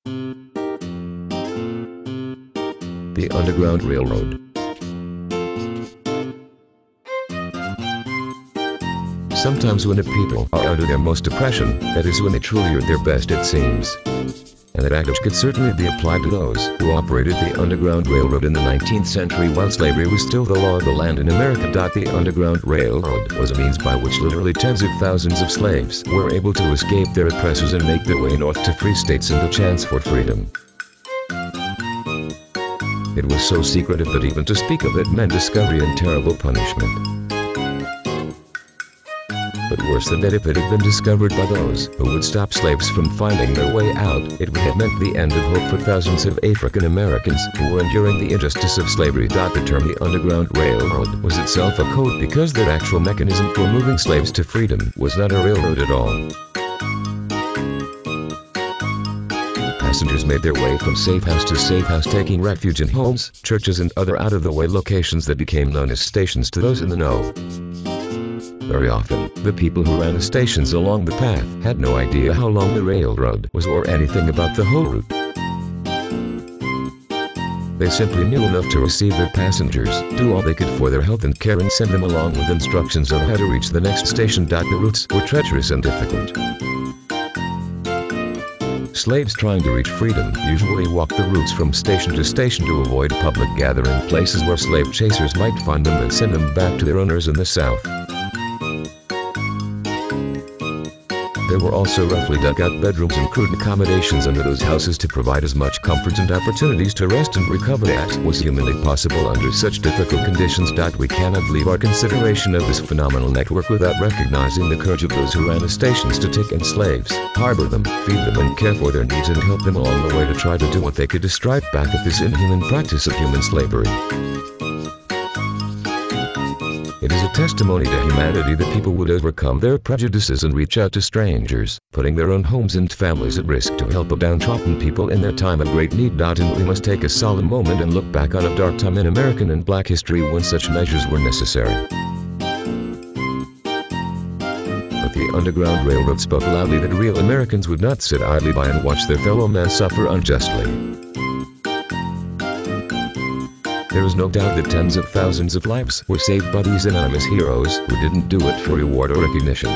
The Underground Railroad. Sometimes when a people are under their most depression, that is when they truly are their best, it seems. And that adage could certainly be applied to those who operated the Underground Railroad in the 19th century while slavery was still the law of the land in America. The Underground Railroad was a means by which literally tens of thousands of slaves were able to escape their oppressors and make their way north to free states and the chance for freedom. It was so secretive that even to speak of it meant discovery and terrible punishment. But worse than that, if it had been discovered by those who would stop slaves from finding their way out, it would have meant the end of hope for thousands of African Americans who were enduring the injustice of slavery. The term the Underground Railroad was itself a code because their actual mechanism for moving slaves to freedom was not a railroad at all. Passengers made their way from safe house to safe house, taking refuge in homes, churches and other out-of-the-way locations that became known as stations to those in the know. Very often, the people who ran the stations along the path had no idea how long the railroad was or anything about the whole route. They simply knew enough to receive their passengers, do all they could for their health and care, and send them along with instructions on how to reach the next station. The routes were treacherous and difficult. Slaves trying to reach freedom usually walked the routes from station to station to avoid public gathering places where slave chasers might find them and send them back to their owners in the South. There were also roughly dug-out bedrooms and crude accommodations under those houses to provide as much comfort and opportunities to rest and recover as was humanly possible under such difficult conditions. We cannot leave our consideration of this phenomenal network without recognizing the courage of those who ran the stations to take in slaves, harbor them, feed them and care for their needs, and help them along the way to try to do what they could to strike back at this inhuman practice of human slavery. It is a testimony to humanity that people would overcome their prejudices and reach out to strangers, putting their own homes and families at risk to help the downtrodden people in their time of great need. And we must take a solemn moment and look back on a dark time in American and Black history when such measures were necessary. But the Underground Railroad spoke loudly that real Americans would not sit idly by and watch their fellow man suffer unjustly. There is no doubt that tens of thousands of lives were saved by these anonymous heroes who didn't do it for reward or recognition.